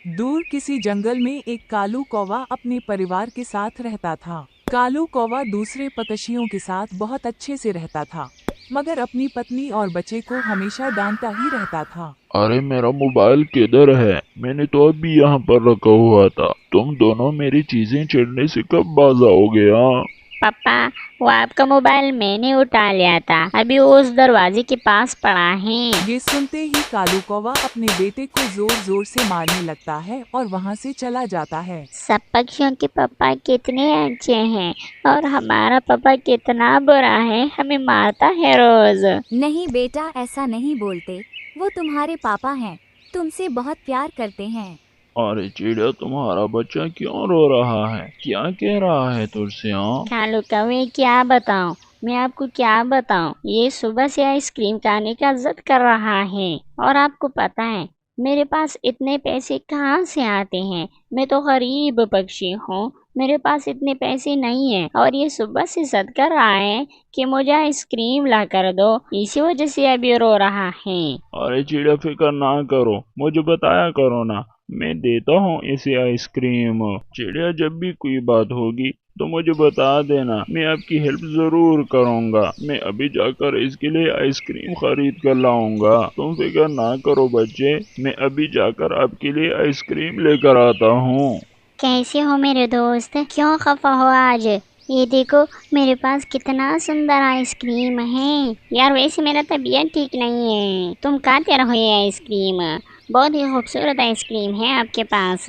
दूर किसी जंगल में एक कालू कौवा अपने परिवार के साथ रहता था। कालू कौवा दूसरे पक्षियों के साथ बहुत अच्छे से रहता था, मगर अपनी पत्नी और बच्चे को हमेशा डांटता ही रहता था। अरे मेरा मोबाइल किधर है? मैंने तो अभी यहाँ पर रखा हुआ था। तुम दोनों मेरी चीजें छेड़ने से कब बाज आओगे? हाँ। पापा, वो आपका मोबाइल मैंने उठा लिया था, अभी वो उस दरवाजे के पास पड़ा है। ये सुनते ही कालू कौवा अपने बेटे को जोर जोर से मारने लगता है और वहाँ से चला जाता है। सब पक्षियों के पापा कितने अच्छे हैं और हमारा पापा कितना बुरा है, हमें मारता है रोज। नहीं बेटा, ऐसा नहीं बोलते। वो तुम्हारे पापा हैं, तुमसे बहुत प्यार करते हैं। अरे चिड़िया, तुम्हारा बच्चा क्यों रो रहा है? क्या कह रहा है तुझसे? हाँ। कालू कौवे, क्या बताऊं, मैं आपको क्या बताऊं, ये सुबह से आइसक्रीम खाने का जिद कर रहा है। और आपको पता है मेरे पास इतने पैसे कहाँ से आते हैं? मैं तो गरीब पक्षी हूँ, मेरे पास इतने पैसे नहीं है। और ये सुबह से जिद कर रहा है कि मुझे आइसक्रीम ला कर दो, इसी वजह से अभी रो रहा है। अरे चिड़िया, फिक्र ना करो, मुझे बताया करो ना, मैं देता हूँ इसे आइसक्रीम। चिड़िया, जब भी कोई बात होगी तो मुझे बता देना, मैं आपकी हेल्प जरूर करूँगा। मैं अभी जाकर इसके लिए आइसक्रीम खरीद कर लाऊंगा। तुम फिक्र ना करो बच्चे, मैं अभी जाकर आपके लिए आइसक्रीम लेकर आता हूँ। कैसे हो मेरे दोस्त, क्यों खफा हो आज? ये देखो मेरे पास कितना सुंदर आइसक्रीम है। यार वैसे मेरा तबीयत ठीक नहीं है, तुम खाते रहो ये आइसक्रीम, बहुत ही खूबसूरत आइसक्रीम है आपके पास।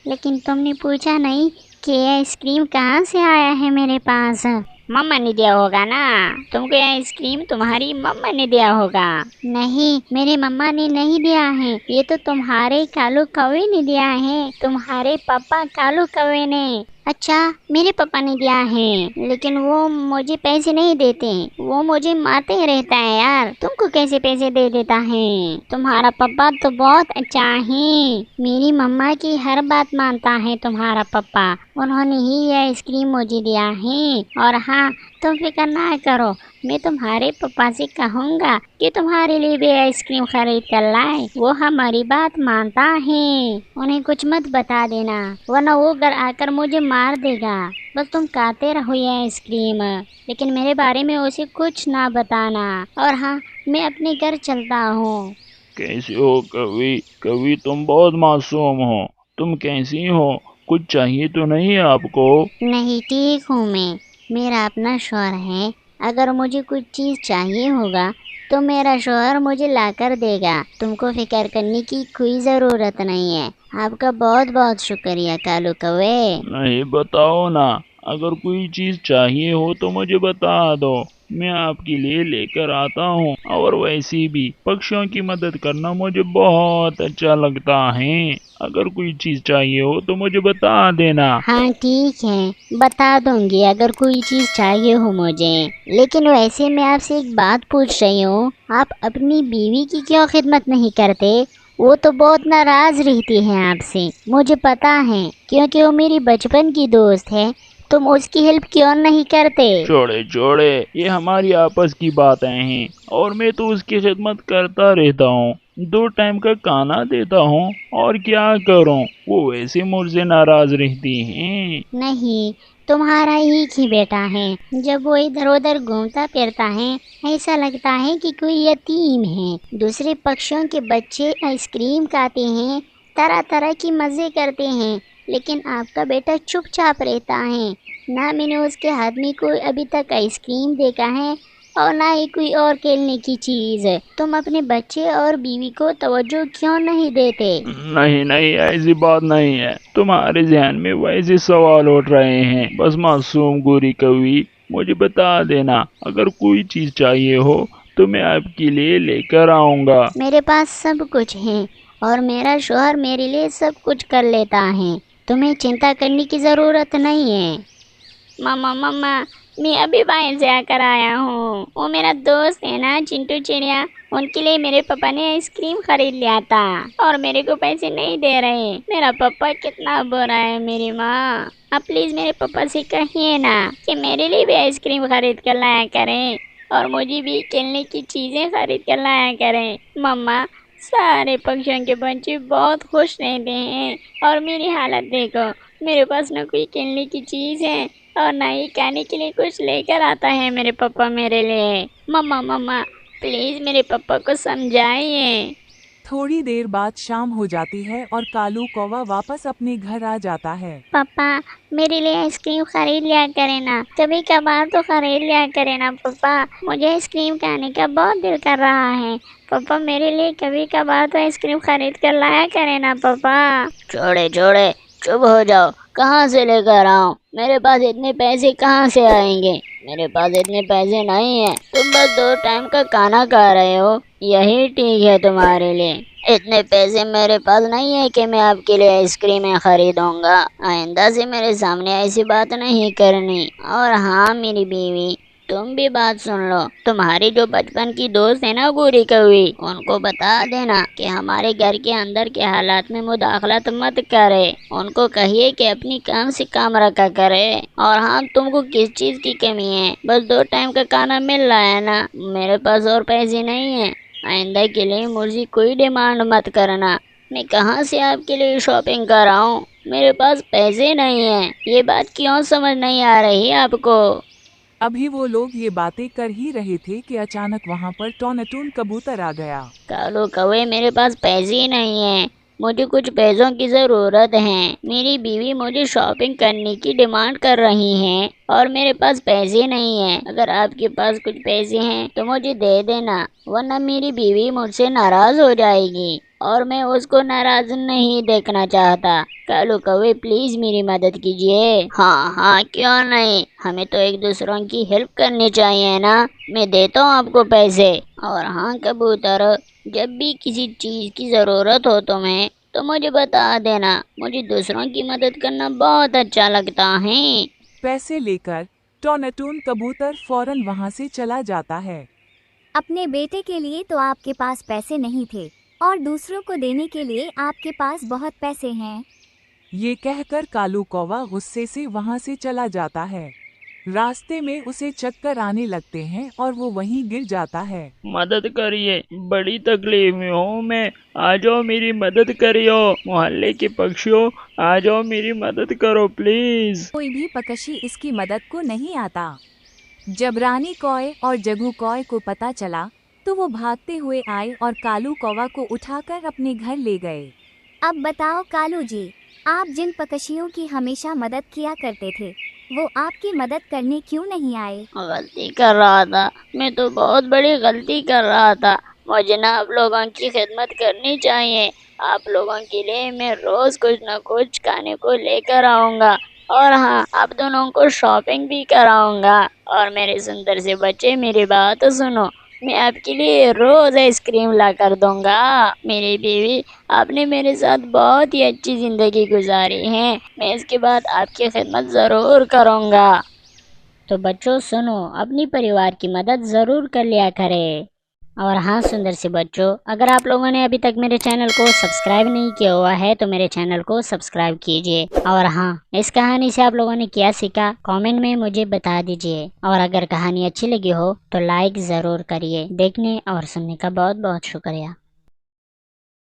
लेकिन तुमने पूछा नहीं कि ये आइसक्रीम कहाँ से आया है मेरे पास। मम्मा ने दिया होगा ना तुमको ये आइसक्रीम, तुम्हारी मम्मा ने दिया होगा। नहीं, मेरी मम्मा ने नहीं दिया है, ये तो तुम्हारे कालू कौवे ने दिया है, तुम्हारे पापा कालू कौवे ने। अच्छा, मेरे पापा ने दिया है, लेकिन वो मुझे पैसे नहीं देते, वो मुझे मारते ही रहता है। यार तुमको कैसे पैसे दे देता है? तुम्हारा पापा तो बहुत अच्छा है, मेरी मम्मा की हर बात मानता है तुम्हारा पापा, उन्होंने ही ये आइसक्रीम मुझे दिया है। और हाँ, तुम फिक्र ना करो, मैं तुम्हारे पापा से कहूँगा कि तुम्हारे लिए भी आइसक्रीम खरीद कर लाए, वो हमारी बात मानता है। उन्हें कुछ मत बता देना, वरना वो घर आकर मुझे मार देगा। बस तुम खाते रहो ये आइसक्रीम, लेकिन मेरे बारे में उसे कुछ ना बताना। और हाँ, मैं अपने घर चलता हूँ। कैसे हो कवि? कवि, तुम बहुत मासूम हो। तुम कैसी हो? कुछ चाहिए तो नहीं है आपको? नहीं, ठीक हूँ मैं, मेरा अपना शौहर है, अगर मुझे कुछ चीज़ चाहिए होगा तो मेरा शौहर मुझे ला कर देगा, तुमको फिक्र करने की कोई ज़रूरत नहीं है। आपका बहुत बहुत शुक्रिया कालू कौवे। नहीं, बताओ ना, अगर कोई चीज चाहिए हो तो मुझे बता दो, मैं आपके लिए लेकर आता हूँ। और वैसे भी पक्षियों की मदद करना मुझे बहुत अच्छा लगता है। अगर कोई चीज चाहिए हो तो मुझे बता देना। हाँ ठीक है, बता दूंगी अगर कोई चीज़ चाहिए हो मुझे। लेकिन वैसे मैं आपसे एक बात पूछ रही हूँ, आप अपनी बीवी की क्यों खिदमत नहीं करते? वो तो बहुत नाराज रहती है आपसे, मुझे पता है, क्योंकि वो मेरी बचपन की दोस्त है। तुम उसकी हेल्प क्यों नहीं करते? छोड़े छोड़े, ये हमारी आपस की बातें हैं, और मैं तो उसकी खिदमत करता रहता हूँ, 2 टाइम का खाना देता हूँ, और क्या करूँ, वो वैसे मुझसे नाराज रहती हैं। नहीं, तुम्हारा एक ही बेटा है, जब वो इधर उधर घूमता फिरता है ऐसा लगता है कि कोई यतीम है। दूसरे पक्षियों के बच्चे आइसक्रीम खाते हैं, तरह तरह की मज़े करते हैं, लेकिन आपका बेटा चुपचाप रहता है। ना मैंने उसके हाथ में कोई अभी तक आइसक्रीम देखा है और ना ही कोई और खेलने की चीज़। तुम अपने बच्चे और बीवी को तवज्जो क्यों नहीं देते? नहीं नहीं, ऐसी बात नहीं है, तुम्हारे ध्यान में वैसे सवाल उठ रहे हैं। बस मासूम गोरी कवि, मुझे बता देना, अगर कोई चीज चाहिए हो तो मैं आपके लिए लेकर आऊंगा। मेरे पास सब कुछ है और मेरा शौहर मेरे लिए सब कुछ कर लेता है, तुम्हें चिंता करने की ज़रूरत नहीं है। मम्मा मम्मा, मैं अभी बाहर से आकर आया हूँ, वो मेरा दोस्त है ना चिंटू चिड़िया, उनके लिए मेरे पापा ने आइसक्रीम खरीद लिया था और मेरे को पैसे नहीं दे रहे। मेरा पापा कितना बुरा है। मेरी माँ, आप प्लीज़ मेरे पापा से कहिए ना कि मेरे लिए भी आइसक्रीम खरीद कर लाया करें और मुझे भी खेलने की चीज़ें खरीद कर लाया करें। मम्मा, सारे पक्षियों के बच्चे बहुत खुश रहते हैं और मेरी हालत देखो, मेरे पास ना कोई खेलने की चीज है और ना ही खाने के लिए कुछ लेकर आता है मेरे पापा मेरे लिए। मम्मा मम्मा प्लीज मेरे पापा को समझाइए। थोड़ी देर बाद शाम हो जाती है और कालू कौवा वापस अपने घर आ जाता है। पापा मेरे लिए आइसक्रीम खरीद लिया करे ना, कभी कभार तो खरीद लिया करे ना पापा, मुझे आइसक्रीम खाने का बहुत दिल कर रहा है। पापा मेरे लिए कभी कभार तो आइसक्रीम खरीद कर लाया करे ना पापा। छोड़े छोड़े चुप हो जाओ, कहाँ से लेकर आऊं, मेरे पास इतने पैसे कहाँ से आएंगे, मेरे पास इतने पैसे नहीं है, तुम बस 2 टाइम का खाना खा रहे हो, यही ठीक है तुम्हारे लिए। इतने पैसे मेरे पास नहीं है कि मैं आपके लिए आइसक्रीम खरीदूंगा, आइंदा से मेरे सामने ऐसी बात नहीं करनी। और हाँ मेरी बीवी, तुम भी बात सुन लो, तुम्हारी जो बचपन की दोस्त है ना गोरी कौवी, उनको बता देना कि हमारे घर के अंदर के हालात में मुदाखलत मत करे, उनको कहिए कि अपनी काम से काम रखा करे। और हाँ तुमको किस चीज की कमी है, बस 2 टाइम का खाना मिल रहा है ना, मेरे पास और पैसे नहीं है, आइंदा के लिए मुझे कोई डिमांड मत करना, मैं कहाँ से आपके लिए शॉपिंग कराऊं, मेरे पास पैसे नहीं है, ये बात क्यों समझ नहीं आ रही आपको। अभी वो लोग ये बातें कर ही रहे थे कि अचानक वहाँ पर टोनाटून कबूतर आ गया। कालू कौवे मेरे पास पैसे ही नहीं है, मुझे कुछ पैसों की जरूरत है, मेरी बीवी मुझे शॉपिंग करने की डिमांड कर रही है और मेरे पास पैसे नहीं है, अगर आपके पास कुछ पैसे हैं तो मुझे दे देना, वरना मेरी बीवी मुझसे नाराज हो जाएगी और मैं उसको नाराज नहीं देखना चाहता। कालू कौवे प्लीज मेरी मदद कीजिए। हाँ हाँ क्यों नहीं, हमें तो एक दूसरों की हेल्प करनी चाहिए ना, मैं देता हूँ आपको पैसे। और हाँ कबूतर, जब भी किसी चीज की जरूरत हो तुम्हें तो मुझे बता देना, मुझे दूसरों की मदद करना बहुत अच्छा लगता है। पैसे लेकर टोनाटून कबूतर फौरन वहाँ से चला जाता है। अपने बेटे के लिए तो आपके पास पैसे नहीं थे और दूसरों को देने के लिए आपके पास बहुत पैसे हैं। ये कहकर कालू कौवा गुस्से से वहाँ से चला जाता है। रास्ते में उसे चक्कर आने लगते हैं और वो वहीं गिर जाता है। मदद करिए, बड़ी तकलीफ में हूँ मैं, आ जाओ मेरी मदद करियो, मोहल्ले के पक्षियों आ जाओ मेरी मदद करो प्लीज। कोई भी पक्षी इसकी मदद को नहीं आता। जब रानी कौए और जगू कौए को पता चला तो वो भागते हुए आए और कालू कौवा को उठाकर अपने घर ले गए। अब बताओ कालू जी, आप जिन पक्षियों की हमेशा मदद किया करते थे वो आपकी मदद करने क्यों नहीं आए? गलती कर रहा था, मैं तो बहुत बड़ी गलती कर रहा था, मुझे ना आप लोगों की खिदमत करनी चाहिए, आप लोगों के लिए मैं रोज कुछ न कुछ खाने को लेकर आऊँगा और हाँ आप दोनों को शॉपिंग भी कराऊंगा। और मेरे सुंदर से बच्चे मेरी बात सुनो, मैं आपके लिए रोज आइसक्रीम ला कर दूंगा। मेरी बीवी, आपने मेरे साथ बहुत ही अच्छी जिंदगी गुजारी है, मैं इसके बाद आपकी खिदमत जरूर करूंगा। तो बच्चों सुनो, अपनी परिवार की मदद जरूर कर लिया करें। और हाँ सुंदर से बच्चों, अगर आप लोगों ने अभी तक मेरे चैनल को सब्सक्राइब नहीं किया हुआ है तो मेरे चैनल को सब्सक्राइब कीजिए। और हाँ, इस कहानी से आप लोगों ने क्या सीखा कमेंट में मुझे बता दीजिए। और अगर कहानी अच्छी लगी हो तो लाइक ज़रूर करिए। देखने और सुनने का बहुत बहुत शुक्रिया।